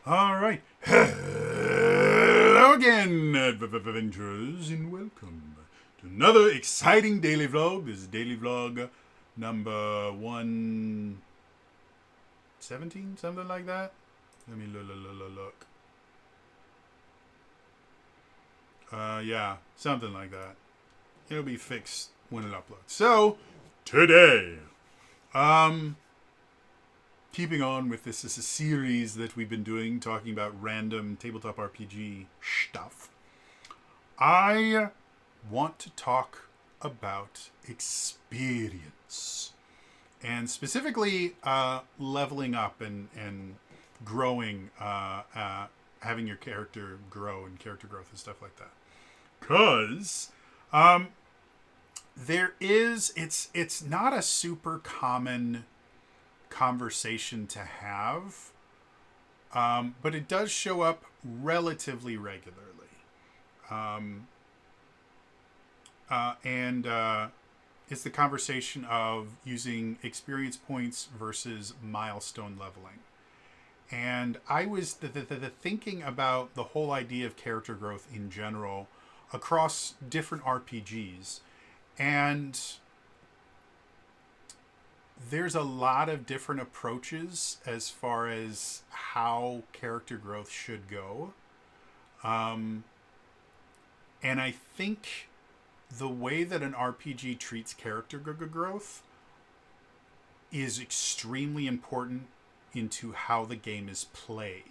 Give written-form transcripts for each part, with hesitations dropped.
All right. Hello again, adventurers, and welcome to another exciting daily vlog. This is daily vlog number 117, something like that. Let me look. Yeah, something like that. It'll be fixed when it uploads. So, today, keeping on with this is a series that we've been doing, talking about random tabletop RPG stuff. I want to talk about experience. And specifically, leveling up and growing, having your character grow and character growth and stuff like that. Because it's not a super common conversation to have, but it does show up relatively regularly. And it's the conversation of using experience points versus milestone leveling. And I was the thinking about the whole idea of character growth in general across different RPGs. And there's a lot of different approaches as far as how character growth should go. And I think the way that an RPG treats character growth is extremely important into how the game is played.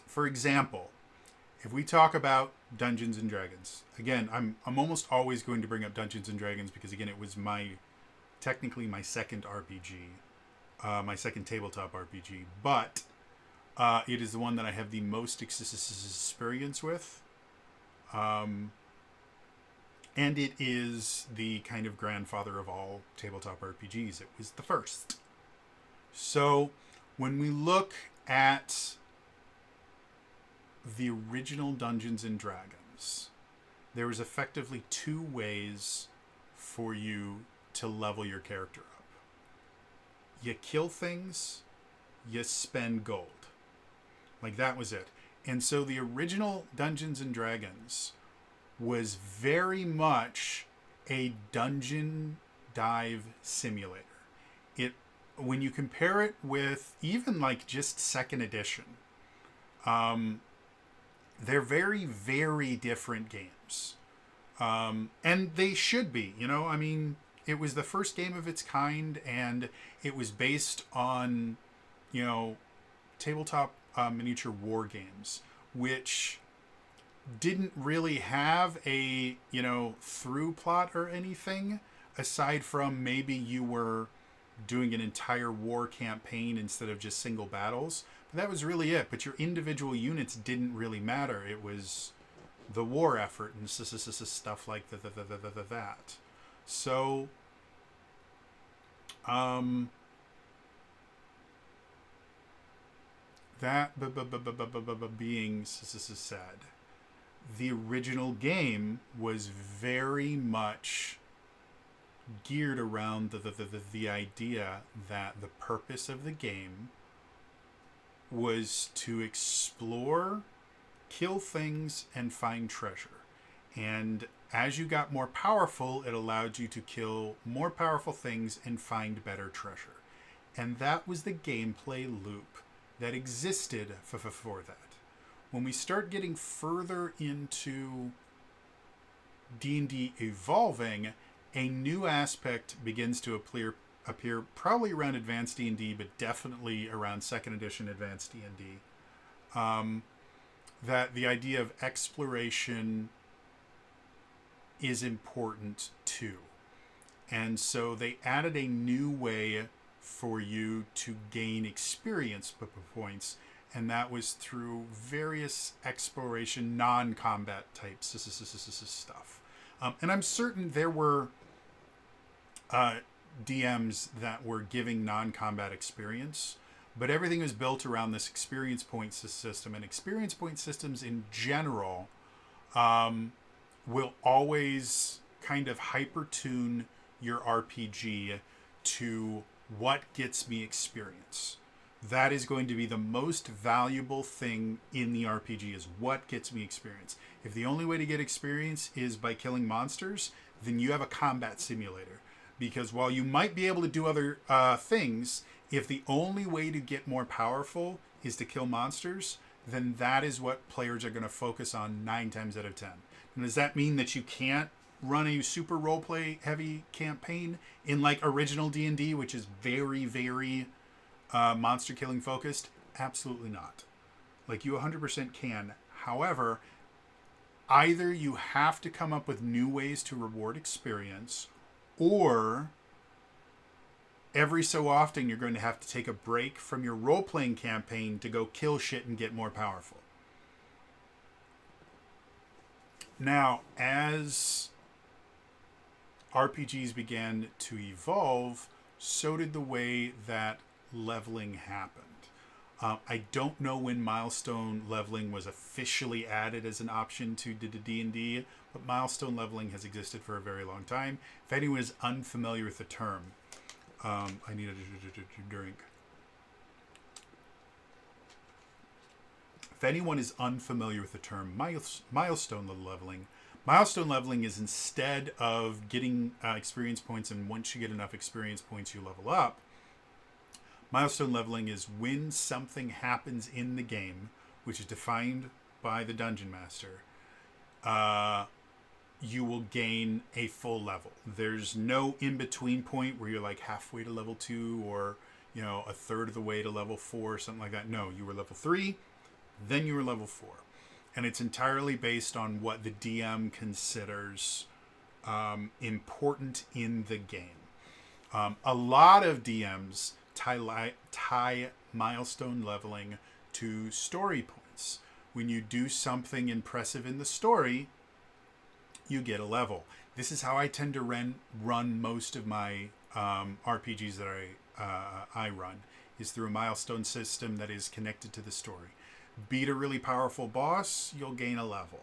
For example, if we talk about Dungeons and Dragons, again, I'm almost always going to bring up Dungeons and Dragons because, again, it was technically my second RPG, my second tabletop RPG, but it is the one that I have the most experience with. And it is the kind of grandfather of all tabletop RPGs. It was the first. So when we look at the original Dungeons and Dragons, there was effectively two ways for you to level your character up. You kill things, you spend gold. Like, that was it. And so the original Dungeons and Dragons was very much a dungeon dive simulator. When you compare it with even like just second edition, they're very, very different games. And they should be, I mean, it was the first game of its kind, and it was based on, tabletop miniature war games, which didn't really have a, through plot or anything, aside from maybe you were doing an entire war campaign instead of just single battles. But that was really it. But your individual units didn't really matter. It was the war effort and stuff like that. So, that being said, the original game was very much geared around the idea that the purpose of the game was to explore, kill things, and find treasure. And as you got more powerful, it allowed you to kill more powerful things and find better treasure. And that was the gameplay loop that existed for that. When we start getting further into D&D evolving, a new aspect begins to appear probably around Advanced D&D, but definitely around 2nd edition Advanced D&D. That the idea of exploration is important too. And so they added a new way for you to gain experience points, and that was through various exploration, non-combat type stuff. And I'm certain there were DMs that were giving non-combat experience, but everything was built around this experience point system. And experience point systems in general will always kind of hyper-tune your RPG to what gets me experience. That is going to be the most valuable thing in the RPG, is what gets me experience. If the only way to get experience is by killing monsters, then you have a combat simulator. Because while you might be able to do other things, if the only way to get more powerful is to kill monsters, then that is what players are going to focus on 9 times out of 10. And does that mean that you can't run a super roleplay heavy campaign in like original D&D, which is very, very monster killing focused? Absolutely not. Like, you 100% can. However, either you have to come up with new ways to reward experience, or every so often you're going to have to take a break from your role-playing campaign to go kill shit and get more powerful. Now, as RPGs began to evolve, so did the way that leveling happened. I don't know when milestone leveling was officially added as an option to D&D, but milestone leveling has existed for a very long time. If anyone is unfamiliar with the term, I need a drink. If anyone is unfamiliar with the term milestone leveling is, instead of getting experience points, and once you get enough experience points, you level up. Milestone leveling is when something happens in the game, which is defined by the dungeon master, you will gain a full level. There's no in-between point where you're like halfway to level 2 or, a third of the way to level 4 or something like that. No, you were level 3, then you were level 4. And it's entirely based on what the DM considers important in the game. A lot of DMs tie milestone leveling to story points. When you do something impressive in the story, you get a level. This is how I tend to run most of my RPGs that I run, is through a milestone system that is connected to the story. Beat a really powerful boss, you'll gain a level.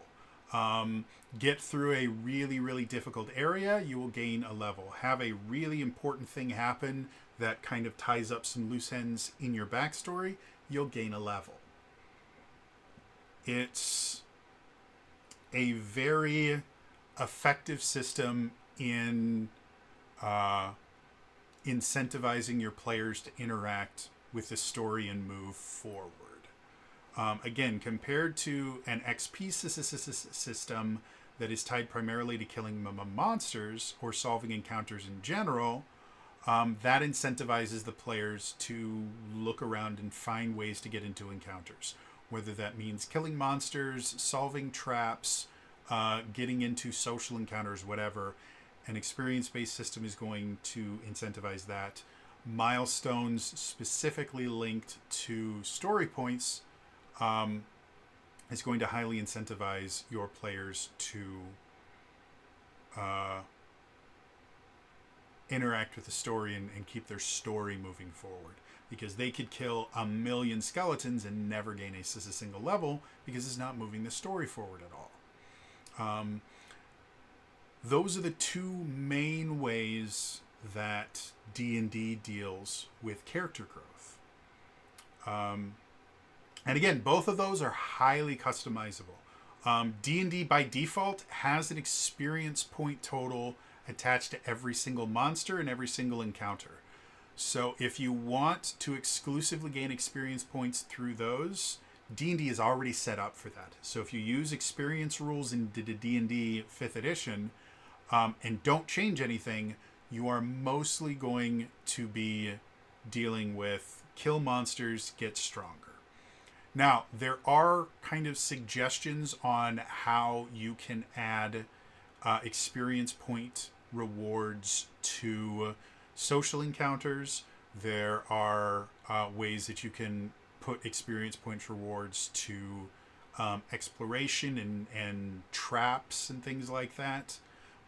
Get through a really, really difficult area, you will gain a level. Have a really important thing happen that kind of ties up some loose ends in your backstory, you'll gain a level. It's a very effective system in incentivizing your players to interact with the story and move forward. Again, compared to an XP system that is tied primarily to killing monsters or solving encounters in general, that incentivizes the players to look around and find ways to get into encounters. Whether that means killing monsters, solving traps, getting into social encounters, whatever. An experience-based system is going to incentivize that. Milestones specifically linked to story points is going to highly incentivize your players to interact with the story and keep their story moving forward. Because they could kill 1 million skeletons and never gain a single level because it's not moving the story forward at all. Those are the two main ways that D&D deals with character growth. And again, both of those are highly customizable. D&D by default has an experience point total attached to every single monster and every single encounter. So if you want to exclusively gain experience points through those, D&D is already set up for that. So if you use experience rules in D&D 5th edition and don't change anything, you are mostly going to be dealing with kill monsters, get stronger. Now, there are kind of suggestions on how you can add experience point rewards to social encounters. There are ways that you can put experience points rewards to exploration and traps and things like that.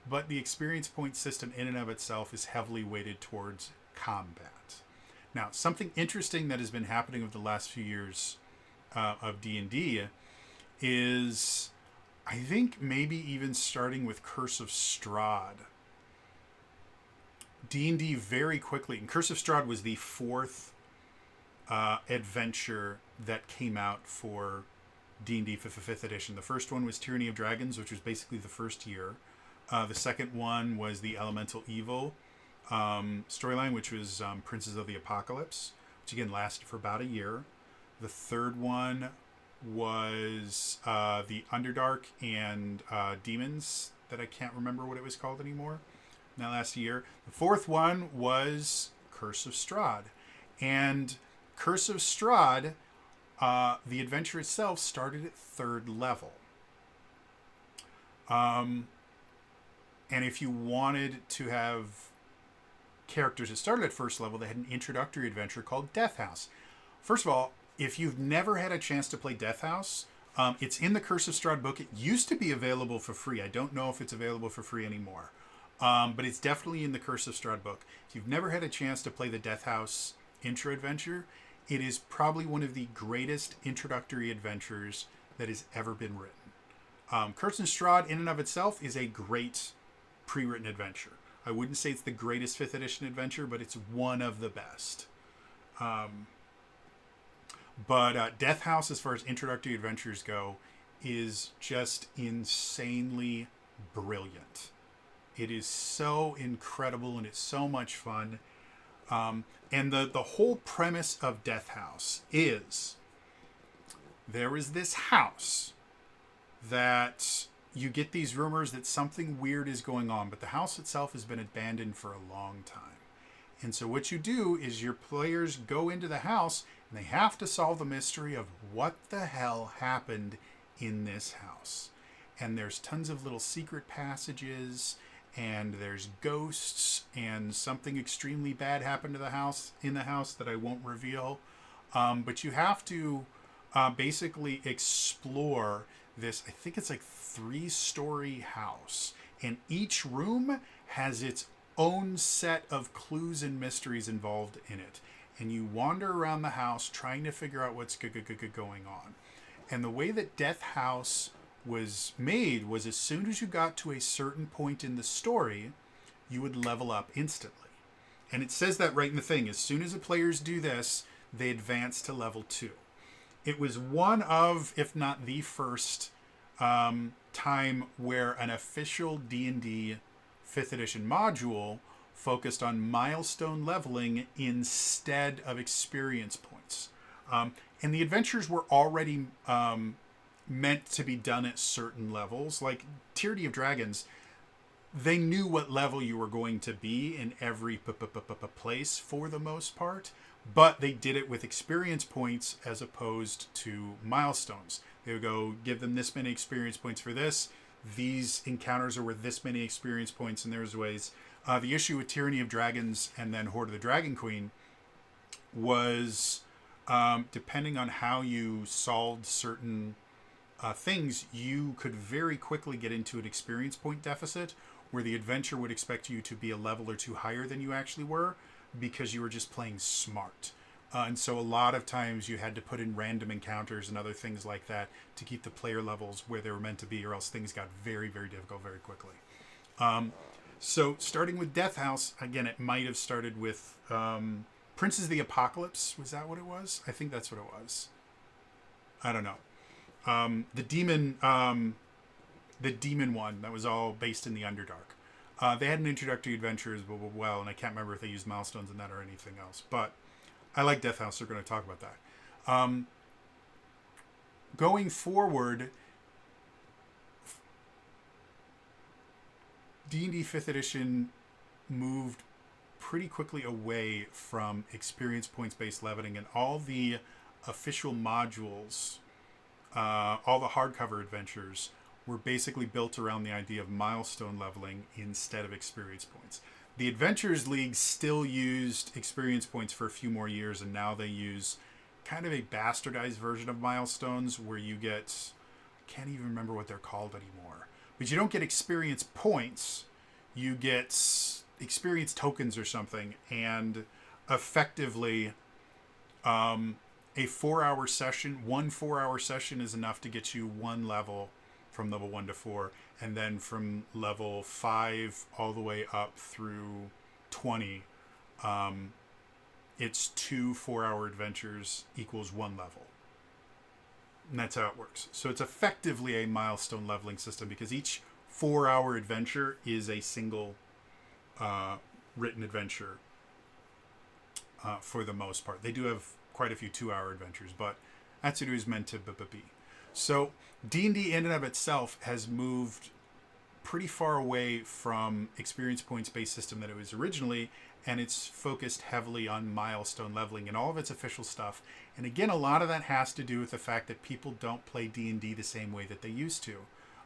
But the experience point system in and of itself is heavily weighted towards combat. Now, something interesting that has been happening over the last few years of D&D is, I think maybe even starting with Curse of Strahd, D&D very quickly, and Curse of Strahd was the 4th adventure that came out for D&D 5th edition. The first one was Tyranny of Dragons, which was basically the first year. The second one was the Elemental Evil storyline, which was Princes of the Apocalypse, which again lasted for about a year. The third one was the Underdark and Demons, that I can't remember what it was called anymore. And that lasted a year. The fourth one was Curse of Strahd. And Curse of Strahd, the adventure itself started at 3rd level. And if you wanted to have characters that started at 1st level, they had an introductory adventure called Death House. First of all, if you've never had a chance to play Death House, it's in the Curse of Strahd book. It used to be available for free. I don't know if it's available for free anymore. But it's definitely in the Curse of Strahd book. If you've never had a chance to play the Death House intro adventure, it is probably one of the greatest introductory adventures that has ever been written. Curse of Strahd in and of itself is a great pre-written adventure. I wouldn't say it's the greatest 5th edition adventure, but it's one of the best. But Death House, as far as introductory adventures go, is just insanely brilliant. It is so incredible and it's so much fun. And the whole premise of Death House is there is this house that you get these rumors that something weird is going on, but the house itself has been abandoned for a long time. And so what you do is your players go into the house and they have to solve the mystery of what the hell happened in this house. And there's tons of little secret passages, and there's ghosts, and something extremely bad happened to the house that I won't reveal. But you have to basically explore this, I think it's like 3-story house, and each room has its own set of clues and mysteries involved in it. And you wander around the house trying to figure out what's going on. And the way that Death House was made was as soon as you got to a certain point in the story, you would level up instantly. And it says that right in the thing. As soon as the players do this, they advance to level 2. It was one of, if not the first, time where an official D&D 5th edition module focused on milestone leveling instead of experience points. And the adventures were already meant to be done at certain levels. Like Tyranny of Dragons, they knew what level you were going to be in every place for the most part, but they did it with experience points as opposed to milestones. They would go, give them this many experience points for this. These encounters are worth this many experience points, and there's ways. The issue with Tyranny of Dragons and then Hoard of the Dragon Queen was, depending on how you solved certain things, you could very quickly get into an experience point deficit where the adventure would expect you to be a level or two higher than you actually were because you were just playing smart. And so a lot of times you had to put in random encounters and other things like that to keep the player levels where they were meant to be, or else things got very, very difficult very quickly. So starting with Death House, again, it might have started with Princes of the Apocalypse. Was that what it was? I think that's what it was. I don't know. The demon one, that was all based in the Underdark. They had an introductory adventure as well, and I can't remember if they used milestones in that or anything else. But I like Death House, so we're going to talk about that. Going forward, D&D 5th edition moved pretty quickly away from experience points-based leveling, and all the official modules, all the hardcover adventures, were basically built around the idea of milestone leveling instead of experience points. The Adventures League still used experience points for a few more years, and now they use kind of a bastardized version of milestones where you get, I can't even remember what they're called anymore, but you don't get experience points, you get experience tokens or something, and effectively a 4-hour session, one 4-hour session is enough to get you one level from level 1 to 4, and then from level 5 all the way up through 20 it's 2 4-hour adventures equals 1 level. And that's how it works. So it's effectively a milestone leveling system because each 4-hour adventure is a single written adventure for the most part. They do have quite a few 2-hour adventures, but that's what it was meant to be. So D&D in and of itself has moved pretty far away from experience points based system that it was originally, and it's focused heavily on milestone leveling and all of its official stuff. And again, a lot of that has to do with the fact that people don't play D&D the same way that they used to.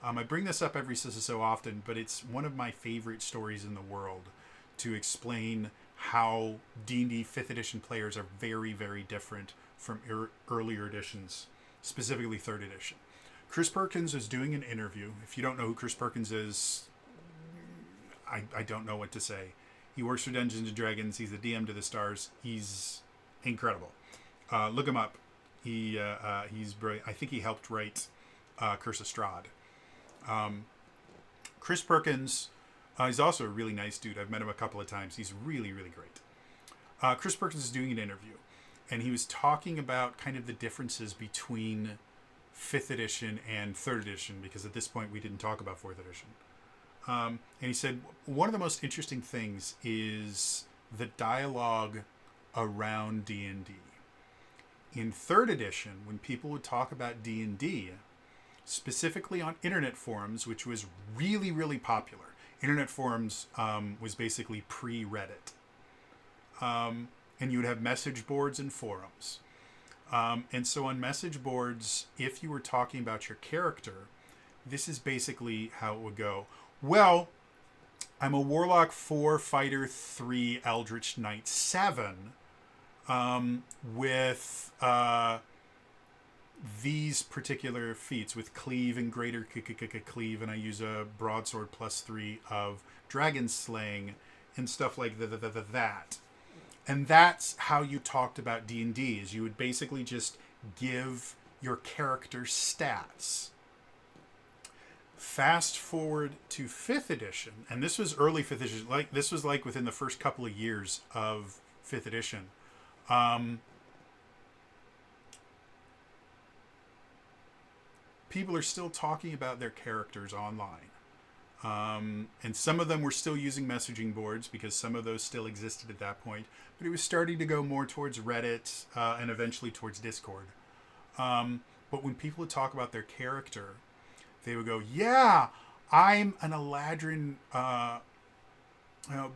I bring this up every so often, but it's one of my favorite stories in the world to explain how D&D 5th edition players are very, very different from earlier editions, specifically 3rd edition. Chris Perkins is doing an interview. If you don't know who Chris Perkins is, I don't know what to say. He works for Dungeons & Dragons. He's the DM to the stars. He's incredible. Look him up. He's brilliant. I think he helped write Curse of Strahd. Chris Perkins, he's also a really nice dude. I've met him a couple of times. He's really, really great. Chris Perkins is doing an interview, and he was talking about kind of the differences between 5th edition and 3rd edition, because at this point we didn't talk about 4th edition. And he said one of the most interesting things is the dialogue around D&D. In 3rd edition, when people would talk about D&D, specifically on internet forums, which was really, really popular. Internet forums was basically pre-Reddit. And you would have message boards and forums. And so on message boards, if you were talking about your character, this is basically how it would go. Well, I'm a Warlock 4, Fighter 3, Eldritch Knight 7, with these particular feats, with Cleave and Greater Cleave, and I use a Broadsword +3 of Dragon Slaying and stuff like that. And that's how you talked about D&D, is you would basically just give your character stats. Fast forward to 5th edition, and this was early 5th edition, this was within the first couple of years of 5th edition. People are still talking about their characters online. And some of them were still using messaging boards because some of those still existed at that point. But it was starting to go more towards Reddit and eventually towards Discord. But when people would talk about their character, they would go, yeah, I'm an Eladrin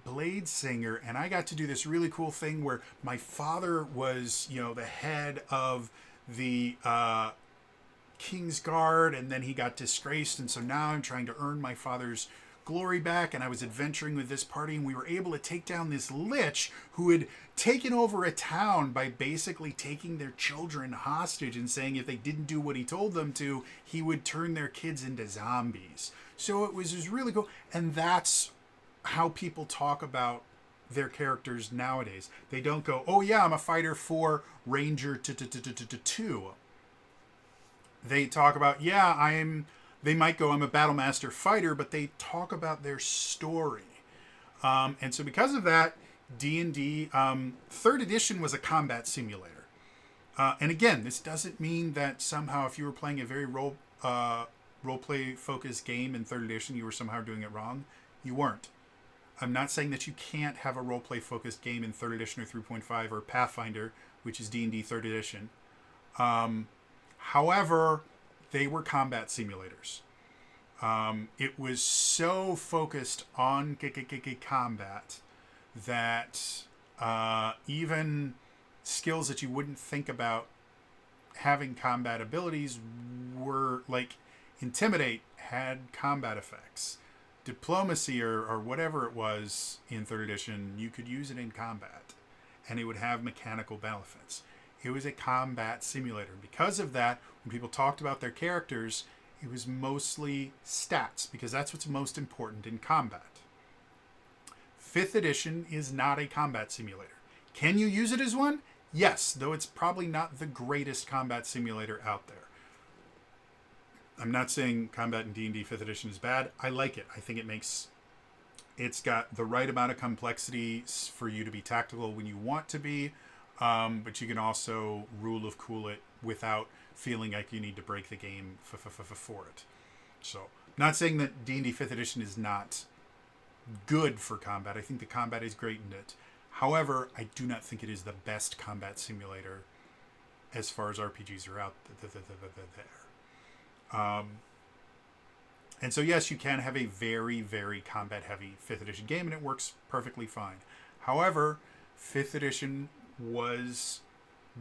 blade singer, and I got to do this really cool thing where my father was, the head of the King's Guard, and then he got disgraced, and so now I'm trying to earn my father's glory back, and I was adventuring with this party, and we were able to take down this lich who had taken over a town by basically taking their children hostage and saying if they didn't do what he told them to, he would turn their kids into zombies. So it was just really cool, and that's how people talk about their characters nowadays. They don't go, oh yeah, I'm a fighter 4 ranger 2. They talk about, they might go, I'm a Battlemaster fighter, but they talk about their story. And so because of that, D&D, 3rd edition was a combat simulator. And again, this doesn't mean that somehow if you were playing a very role-play focused game in 3rd edition, you were somehow doing it wrong. You weren't. I'm not saying that you can't have a role-play focused game in 3rd edition or 3.5 or Pathfinder, which is D&D 3rd edition. However, they were combat simulators. It was so focused on combat that even skills that you wouldn't think about having combat abilities were like Intimidate had combat effects. Diplomacy or whatever it was in 3rd edition, you could use it in combat and it would have mechanical benefits. It was a combat simulator. Because of that, when people talked about their characters, it was mostly stats, because that's what's most important in combat. 5th edition is not a combat simulator. Can you use it as one? Yes, though it's probably not the greatest combat simulator out there. I'm not saying combat in D&D 5th edition is bad. I like it. I think it makes It's got the right amount of complexity for you to be tactical when you want to be, but you can also rule of cool it without feeling like you need to break the game for it. So, not saying that D&D 5th edition is not good for combat. I think the combat is great in it. However, I do not think it is the best combat simulator as far as RPGs are out there. And so, yes, you can have a very, very combat-heavy 5th edition game, and it works perfectly fine. However, 5th edition was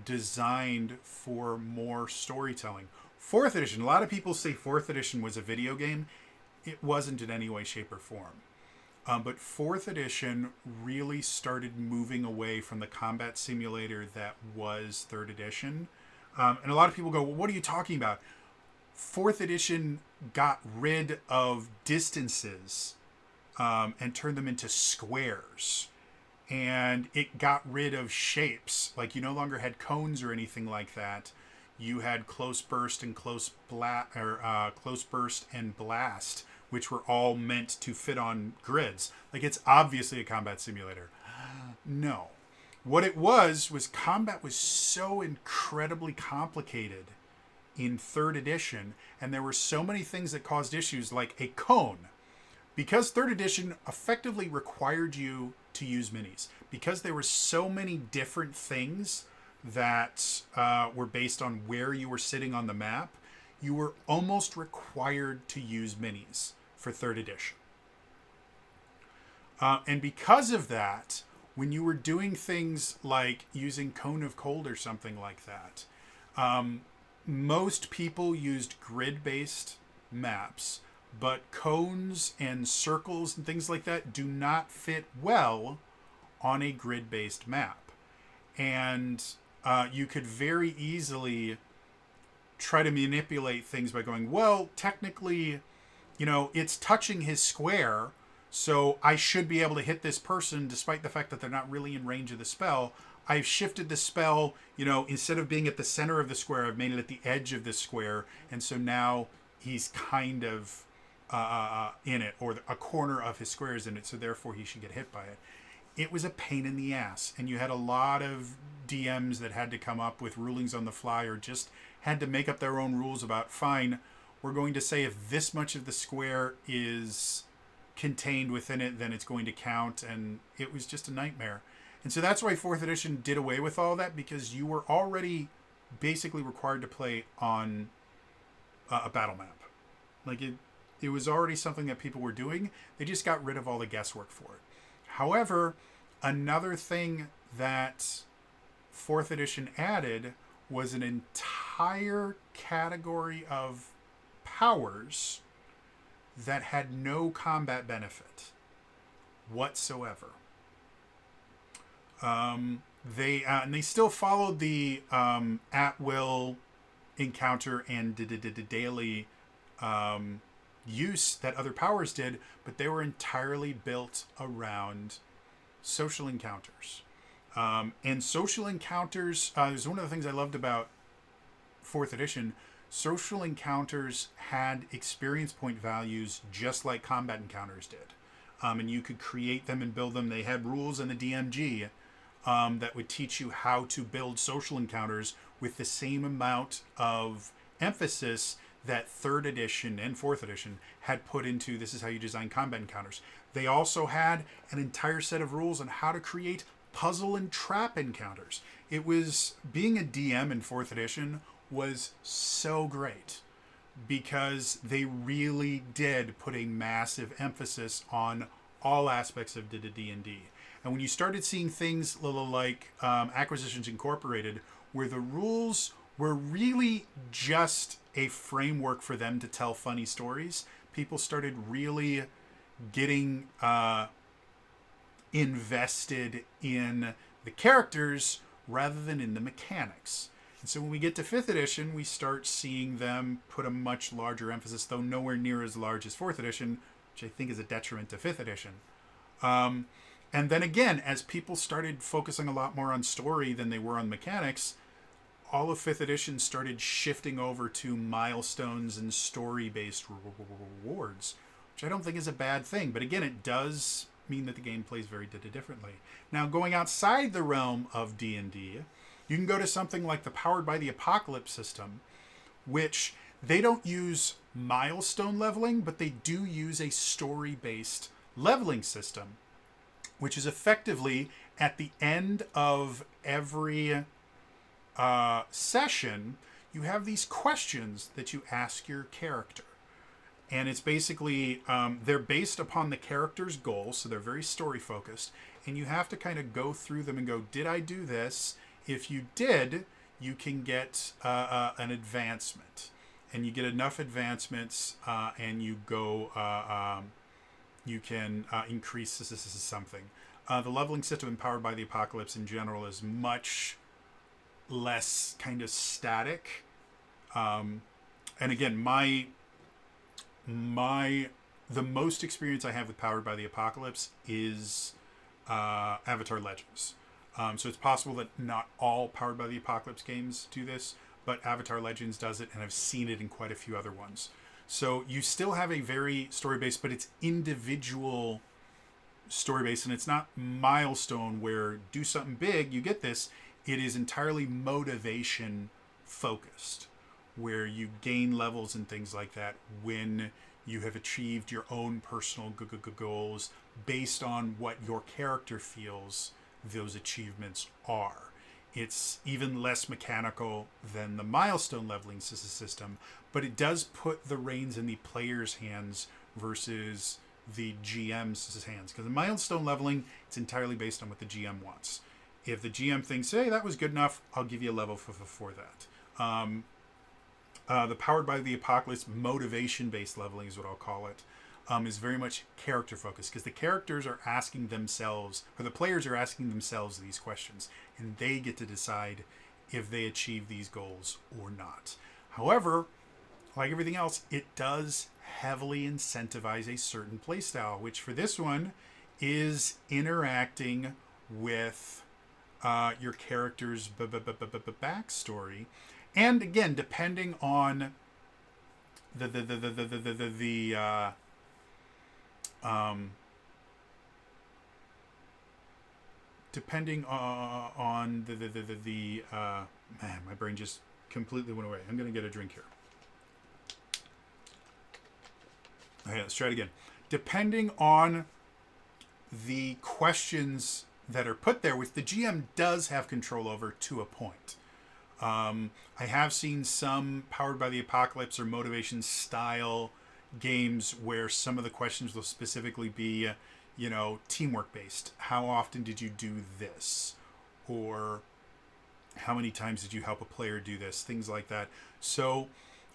designed for more storytelling. 4th edition, a lot of people say 4th edition was a video game. It wasn't in any way, shape, or form. But 4th edition really started moving away from the combat simulator that was 3rd edition. And a lot of people go, well, what are you talking about? 4th edition got rid of distances and turned them into squares. And it got rid of shapes. Like, you no longer had cones or anything like that. You had close burst and close burst and blast, which were all meant to fit on grids. Like, it's obviously a combat simulator. No. What it was combat was so incredibly complicated in 3rd edition, and there were so many things that caused issues, like a cone. Because 3rd edition effectively required you to use minis, because there were so many different things that were based on where you were sitting on the map, you were almost required to use minis for 3rd edition. And because of that, when you were doing things like using Cone of Cold or something like that, most people used grid-based maps, but cones and circles and things like that do not fit well on a grid-based map. And you could very easily try to manipulate things by going, well, technically, it's touching his square, so I should be able to hit this person despite the fact that they're not really in range of the spell. I've shifted the spell, instead of being at the center of the square, I've made it at the edge of the square. And so now he's kind of in it, or a corner of his square is in it, so therefore he should get hit by it. It was a pain in the ass. And you had a lot of DMs that had to come up with rulings on the fly, or just had to make up their own rules about, fine, we're going to say if this much of the square is contained within it, then it's going to count. And it was just a nightmare. And so that's why 4th edition did away with all that, because you were already basically required to play on a battle map. Like, it was already something that people were doing. They just got rid of all the guesswork for it. However, another thing that 4th edition added was an entire category of powers that had no combat benefit whatsoever. They still followed the at-will encounter and daily use that other powers did, but they were entirely built around social encounters. And social encounters is one of the things I loved about 4th edition. Social encounters had experience point values just like combat encounters did. And you could create them and build them. They had rules in the DMG that would teach you how to build social encounters with the same amount of emphasis that 3rd edition and 4th edition had put into this is how you design combat encounters. They also had an entire set of rules on how to create puzzle and trap encounters. It was, being a DM in 4th edition was so great because they really did put a massive emphasis on all aspects of D&D. And when you started seeing things like Acquisitions Incorporated, where the rules were really just a framework for them to tell funny stories, people started really getting invested in the characters rather than in the mechanics. And so when we get to 5th edition, we start seeing them put a much larger emphasis, though nowhere near as large as 4th edition, which I think is a detriment to 5th edition. And then again, as people started focusing a lot more on story than they were on mechanics, all of 5th edition started shifting over to milestones and story-based rewards. which I don't think is a bad thing. But again, it does mean that the game plays very differently. Now, going outside the realm of D&D, you can go to something like the Powered by the Apocalypse system, which they don't use milestone leveling, but they do use a story-based leveling system, which is effectively at the end of every session, you have these questions that you ask your character. And it's basically, they're based upon the character's goals, so they're very story focused. And you have to kind of go through them and go, did I do this? If you did, you can get an advancement. And you get enough advancements, and you go, you can increase something. The leveling system Powered by the Apocalypse in general is much less kind of static. And again, the most experience I have with Powered by the Apocalypse is Avatar Legends. So it's possible that not all Powered by the Apocalypse games do this, but Avatar Legends does it, and I've seen it in quite a few other ones. So you still have a very story-based, but it's individual story-based, and it's not milestone where do something big, you get this. It is entirely motivation-focused, where you gain levels and things like that when you have achieved your own personal goals based on what your character feels those achievements are. It's even less mechanical than the milestone leveling system, but it does put the reins in the player's hands versus the GM's hands. Because in milestone leveling, it's entirely based on what the GM wants. If the GM thinks, hey, that was good enough, I'll give you a level for that. The Powered by the Apocalypse motivation-based leveling is what I'll call it, is very much character-focused, because the characters are asking themselves, or the players are asking themselves these questions, and they get to decide if they achieve these goals or not. However, like everything else, it does heavily incentivize a certain playstyle, which for this one is interacting with your character's backstory. And again, depending on depending on the man, my brain just completely went away. I'm gonna get a drink here. Okay, let's try it again. Depending on the questions that are put there, which the GM does have control over to a point. I have seen some Powered by the Apocalypse or motivation style games where some of the questions will specifically be, teamwork based. How often did you do this? Or how many times did you help a player do this? Things like that. So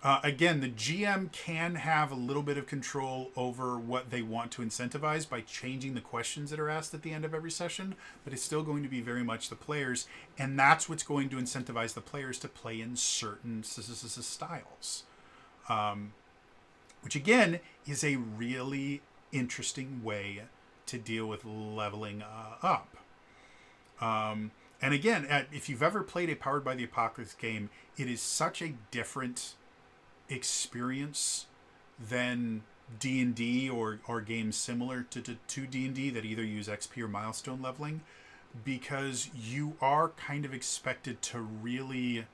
again, the GM can have a little bit of control over what they want to incentivize by changing the questions that are asked at the end of every session, but it's still going to be very much the players, and that's what's going to incentivize the players to play in certain styles. Which again is a really interesting way to deal with leveling up. And again, if you've ever played a Powered by the Apocalypse game, it is such a different experience than D&D or games similar to D&D that either use XP or milestone leveling, because you are kind of expected to really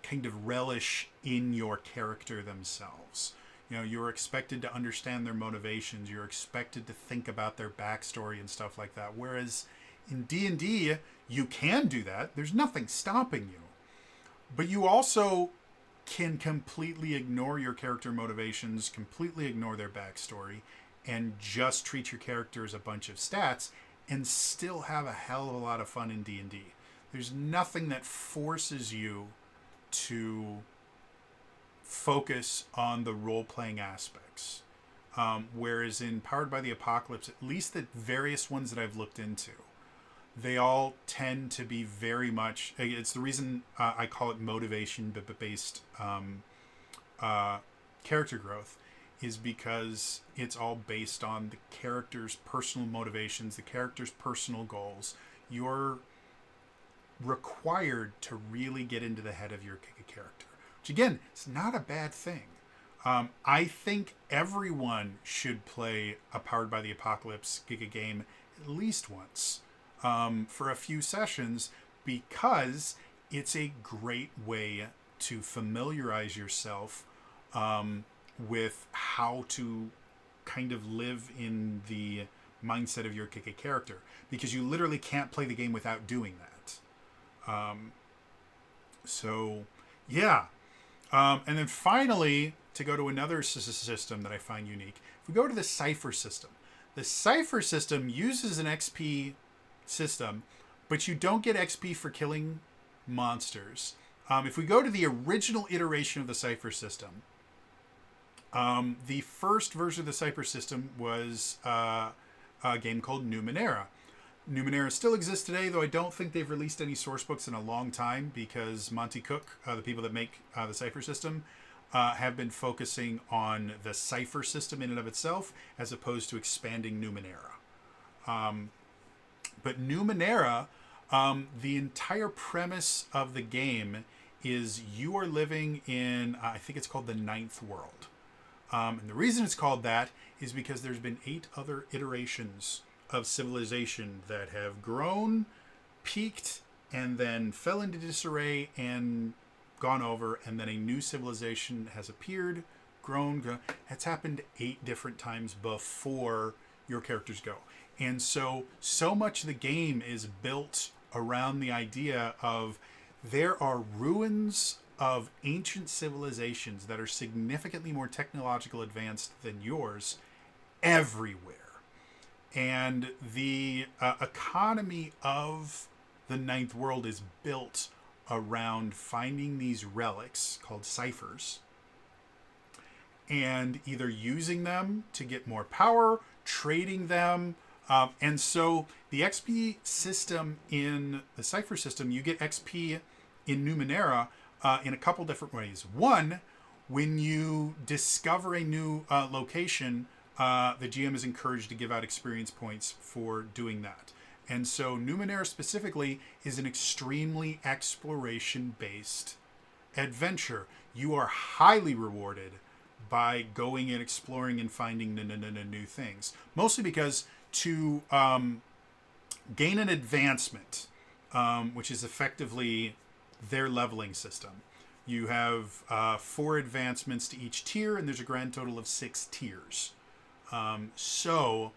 kind of relish in your character themselves. You're expected to understand their motivations. You're expected to think about their backstory and stuff like that. Whereas in D&D, you can do that. There's nothing stopping you. But you also can completely ignore your character motivations, completely ignore their backstory, and just treat your character as a bunch of stats and still have a hell of a lot of fun in D&D. There's nothing that forces you to focus on the role-playing aspects. Whereas in Powered by the Apocalypse, at least the various ones that I've looked into, they all tend to be very much, it's the reason I call it motivation-based character growth, is because it's all based on the character's personal motivations, the character's personal goals. You're required to really get into the head of your character, which again, it's not a bad thing. I think everyone should play a Powered by the Apocalypse Giga game at least once, for a few sessions, because it's a great way to familiarize yourself with how to kind of live in the mindset of your Giga character, because you literally can't play the game without doing that. So, yeah. And then finally, to go to another system that I find unique, if we go to the Cypher system, the Cypher system uses an XP system, but you don't get XP for killing monsters. If we go to the original iteration of the Cypher system, the first version of the Cypher system was a game called Numenera. Numenera still exists today, though I don't think they've released any source books in a long time, because Monty Cook, the people that make the Cypher system, have been focusing on the Cypher system in and of itself, as opposed to expanding Numenera. But Numenera, the entire premise of the game is you are living in, I think it's called the Ninth World. And the reason it's called that is because there's been 8 other iterations of civilization that have grown, peaked, and then fell into disarray and gone over, and then a new civilization has appeared, grown. It's happened 8 different times before your characters go. And so much of the game is built around the idea of there are ruins of ancient civilizations that are significantly more technological advanced than yours everywhere. And the economy of the Ninth World is built around finding these relics called ciphers and either using them to get more power, trading them. And so the XP system in the Cypher system, you get XP in Numenera in a couple different ways. One, when you discover a new location, the GM is encouraged to give out experience points for doing that. And so Numenera specifically is an extremely exploration-based adventure. You are highly rewarded by going and exploring and finding new things. Mostly because to gain an advancement, which is effectively their leveling system, you have 4 advancements to each tier, and there's a grand total of 6 tiers. To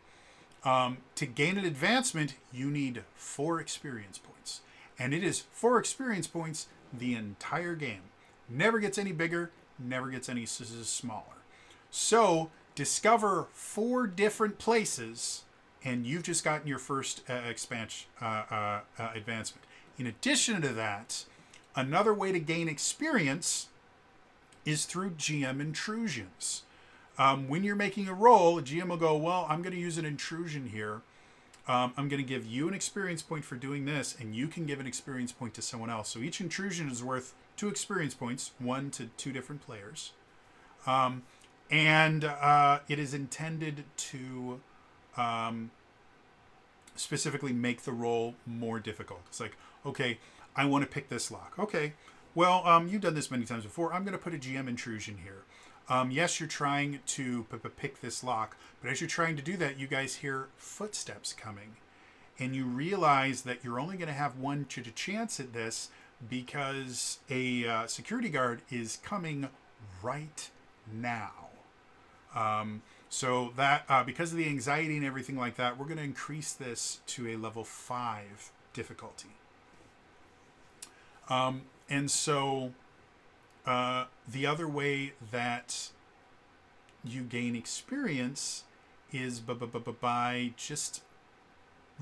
gain an advancement, you need 4 experience points. And it is 4 experience points the entire game. Never gets any bigger, never gets any smaller. So, discover 4 different places, and you've just gotten your first advancement. In addition to that, another way to gain experience is through GM intrusions. When you're making a roll, a GM will go, well, I'm going to use an intrusion here. I'm going to give you an experience point for doing this, and you can give an experience point to someone else. So each intrusion is worth 2 experience points, 1 to 2 different players. And it is intended to specifically make the roll more difficult. It's like, okay, I want to pick this lock. Okay, well, you've done this many times before. I'm going to put a GM intrusion here. Yes, you're trying to pick this lock, but as you're trying to do that, you guys hear footsteps coming. And you realize that you're only going to have 1 chance at this because a security guard is coming right now. So that because of the anxiety and everything like that, we're going to increase this to a level 5 difficulty. And so the other way that you gain experience is by just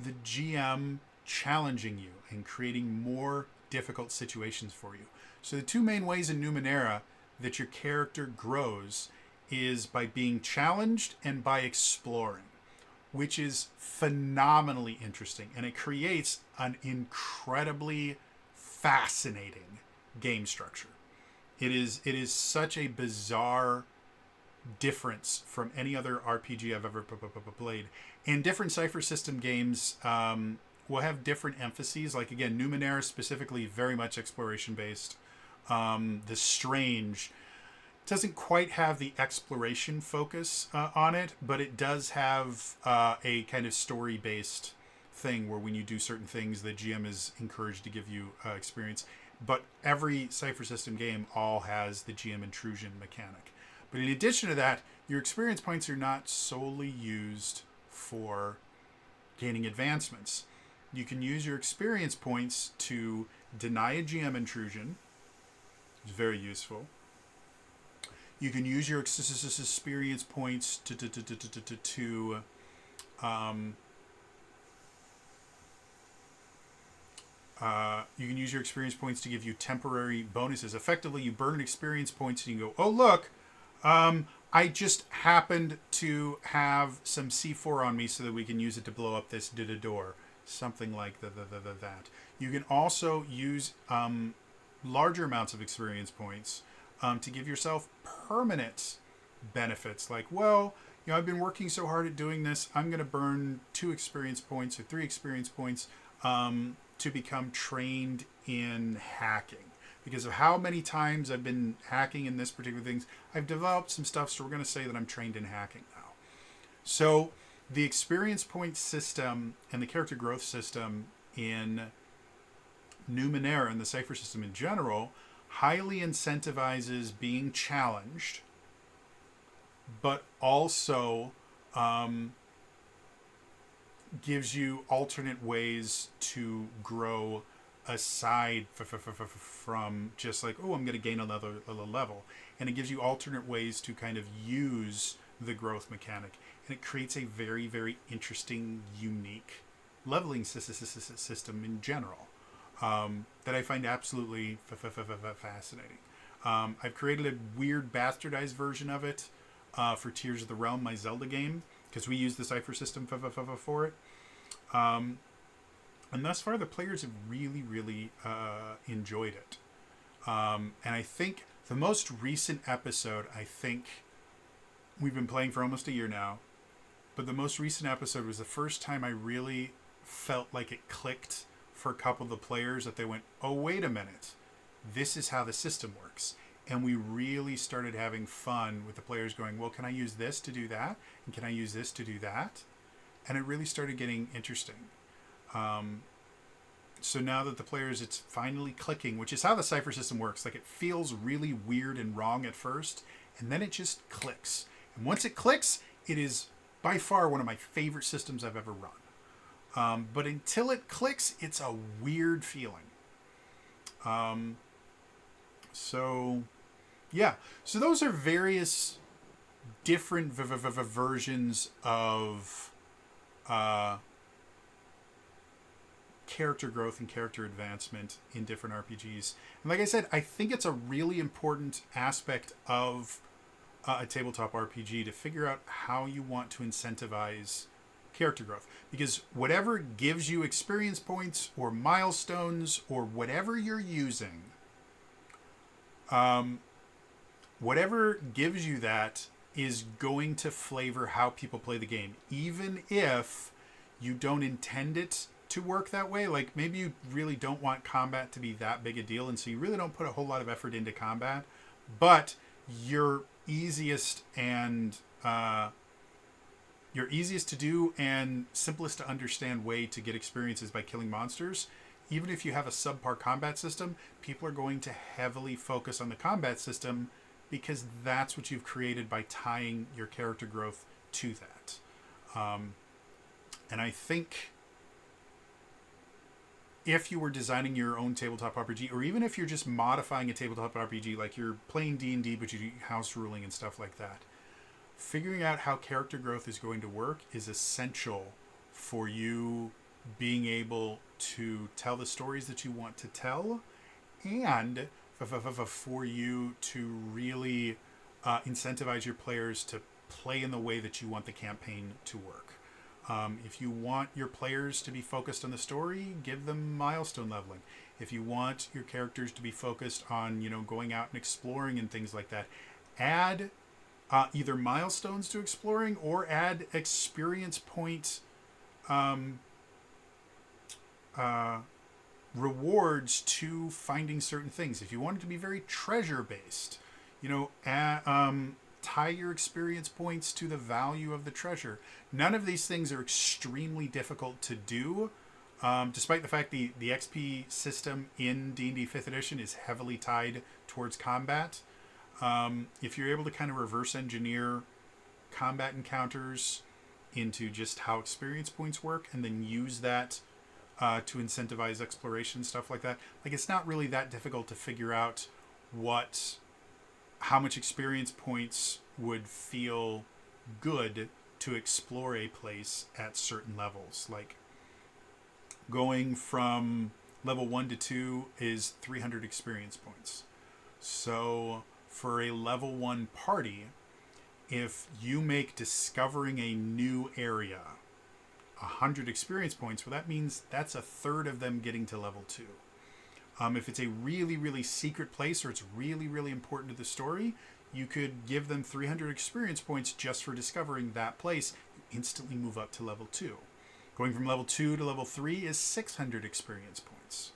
the GM challenging you and creating more difficult situations for you. So the 2 main ways in Numenera that your character grows is by being challenged and by exploring, which is phenomenally interesting. And it creates an incredibly fascinating game structure. It is such a bizarre difference from any other RPG I've ever played. And different Cypher system games will have different emphases. Like, again, Numenera specifically very much exploration based. The Strange doesn't quite have the exploration focus on it, but it does have a kind of story-based thing where when you do certain things, the GM is encouraged to give you experience. But every Cypher System game all has the GM intrusion mechanic. But in addition to that, your experience points are not solely used for gaining advancements. You can use your experience points to deny a GM intrusion. It's very useful. You can use your experience points to you can use your experience points to give you temporary bonuses. Effectively, you burn experience points and you go, oh, look, I just happened to have some C4 on me so that we can use it to blow up this door. Something like that. You can also use larger amounts of experience points to give yourself permanent benefits. Like, well, I've been working so hard at doing this, I'm going to burn 2 experience points or 3 experience points to become trained in hacking. Because of how many times I've been hacking in this particular things, I've developed some stuff, so we're going to say that I'm trained in hacking now. So the experience point system and the character growth system in Numenera and the Cypher system in general highly incentivizes being challenged, but also gives you alternate ways to grow aside from just like, oh, I'm going to gain another level. And it gives you alternate ways to kind of use the growth mechanic. And it creates a very, very interesting, unique leveling system in general that I find absolutely fascinating. I've created a weird bastardized version of it for Tears of the Realm, my Zelda game, because we use the Cypher system for it. And thus far, the players have really, really enjoyed it. And I think the most recent episode, we've been playing for almost a year now, but the most recent episode was the first time I really felt like it clicked for a couple of the players, that they went, oh, wait a minute, this is how the system works. And we really started having fun with the players going, well, can I use this to do that? And can I use this to do that? And it really started getting interesting. So now that the players, it's finally clicking, which is how the Cypher system works. Like, it feels really weird and wrong at first, and then it just clicks. And once it clicks, it is by far one of my favorite systems I've ever run. But until it clicks, it's a weird feeling. So those are various different versions of character growth and character advancement in different RPGs. And like I said, I think it's a really important aspect of a tabletop RPG to figure out how you want to incentivize character growth. Because whatever gives you experience points or milestones or whatever you're using, whatever gives you that is going to flavor how people play the game, even if you don't intend it to work that way. Like, maybe you really don't want combat to be that big a deal, and so you really don't put a whole lot of effort into combat, but your easiest to do and simplest to understand way to get experiences by killing monsters. Even if you have a subpar combat system, people are going to heavily focus on the combat system because that's what you've created by tying your character growth to that. And I think if you were designing your own tabletop RPG, or even if you're just modifying a tabletop RPG, like you're playing D&D but you do house ruling and stuff like that, figuring out how character growth is going to work is essential for you being able to tell the stories that you want to tell, and for you to really incentivize your players to play in the way that you want the campaign to work. If you want your players to be focused on the story, give them milestone leveling. If you want your characters to be focused on, going out and exploring and things like that, add either milestones to exploring or add experience point rewards to finding certain things. If you want it to be very treasure based, Tie your experience points to the value of the treasure. None of these things are extremely difficult to do, despite the fact the XP system in D&D 5th edition is heavily tied towards combat. If you're able to kind of reverse engineer combat encounters into just how experience points work and then use that to incentivize exploration, stuff like that, like it's not really that difficult to figure out how much experience points would feel good to explore a place at certain levels. Like going from level 1 to 2 is 300 experience points. So for a level 1 party, if you make discovering a new area 100 experience points, well, that means that's a third of them getting to level 2. If it's a really, really secret place or it's really, really important to the story, you could give them 300 experience points just for discovering that place. You instantly move up to level 2. Going from level 2 to level 3 is 600 experience points.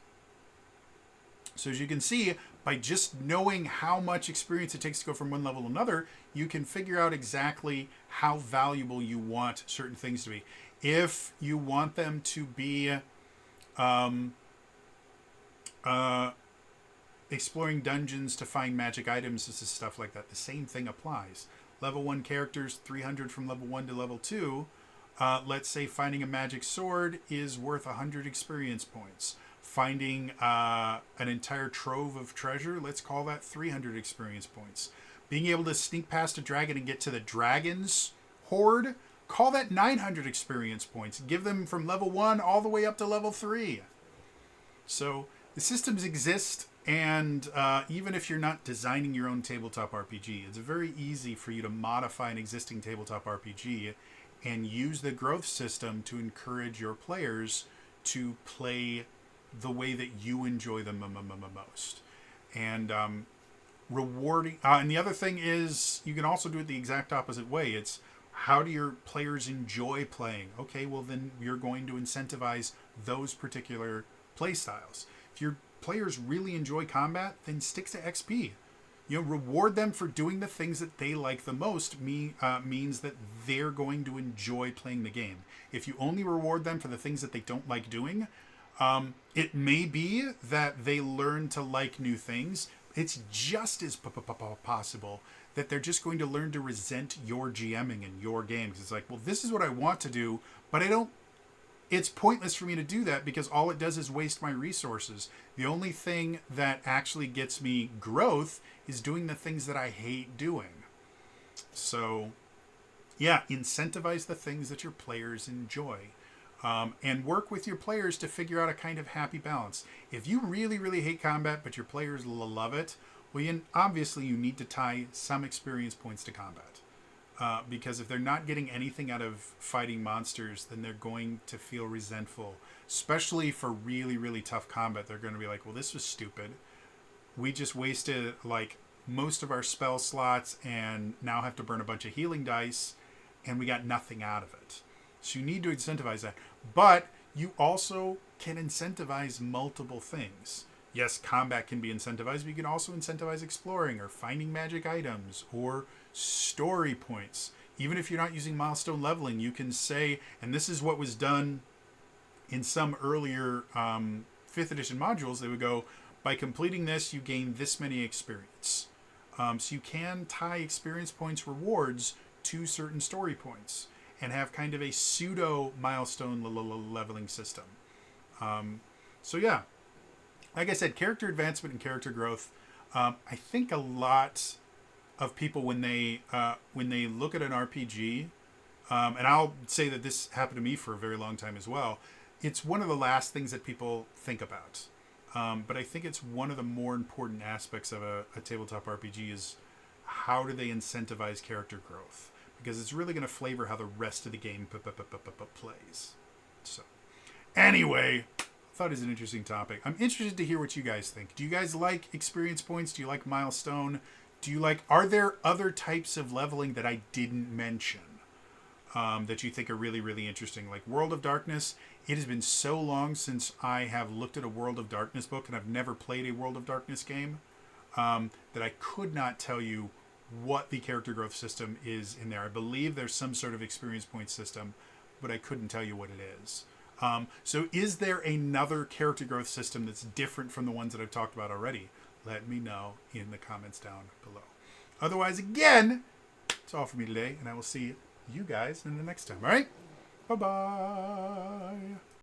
So as you can see, by just knowing how much experience it takes to go from one level to another, you can figure out exactly how valuable you want certain things to be. If you want them to be exploring dungeons to find magic items and stuff like that, the same thing applies. Level 1 characters, 300 from level 1 to level 2. Let's say finding a magic sword is worth 100 experience points. Finding an entire trove of treasure, let's call that 300 experience points. Being able to sneak past a dragon and get to the dragon's hoard, call that 900 experience points. Give them from level 1 all the way up to level 3. So the systems exist, and even if you're not designing your own tabletop RPG, it's very easy for you to modify an existing tabletop RPG and use the growth system to encourage your players to play the way that you enjoy them most. And rewarding. And the other thing is, you can also do it the exact opposite way. It's how do your players enjoy playing? Okay, well then you're going to incentivize those particular play styles. If your players really enjoy combat, then stick to XP. Reward them for doing the things that they like the most means that they're going to enjoy playing the game. If you only reward them for the things that they don't like doing, it may be that they learn to like new things. It's just as possible that they're just going to learn to resent your GMing and your games. It's like, well, this is what I want to do, but it's pointless for me to do that because all it does is waste my resources. The only thing that actually gets me growth is doing the things that I hate doing. So, yeah, incentivize the things that your players enjoy. And work with your players to figure out a kind of happy balance. If you really, really hate combat, but your players love it, well, obviously you need to tie some experience points to combat. Because if they're not getting anything out of fighting monsters, then they're going to feel resentful. Especially for really, really tough combat, they're going to be like, well, this was stupid. We just wasted, most of our spell slots and now have to burn a bunch of healing dice, and we got nothing out of it. So you need to incentivize that. But you also can incentivize multiple things. Yes, combat can be incentivized, but you can also incentivize exploring or finding magic items or story points. Even if you're not using milestone leveling, you can say, and this is what was done in some earlier 5th edition modules, they would go, by completing this, you gain this many experience. So you can tie experience points rewards to certain story points and have kind of a pseudo milestone leveling system. So yeah, like I said, character advancement and character growth. I think a lot of people when they look at an RPG, and I'll say that this happened to me for a very long time as well. It's one of the last things that people think about. But I think it's one of the more important aspects of a tabletop RPG is how do they incentivize character growth? Because it's really going to flavor how the rest of the game plays. So, anyway, I thought it was an interesting topic. I'm interested to hear what you guys think. Do you guys like experience points? Do you like milestone? Are there other types of leveling that I didn't mention that you think are really, really interesting? Like World of Darkness. It has been so long since I have looked at a World of Darkness book, and I've never played a World of Darkness game. that I could not tell you what the character growth system is in there. I believe there's some sort of experience point system, but I couldn't tell you what it is. So is there another character growth system that's different from the ones that I've talked about already? Let me know in the comments down below. Otherwise, again, it's all for me today, and I will see you guys in the next time. All right? Bye-bye.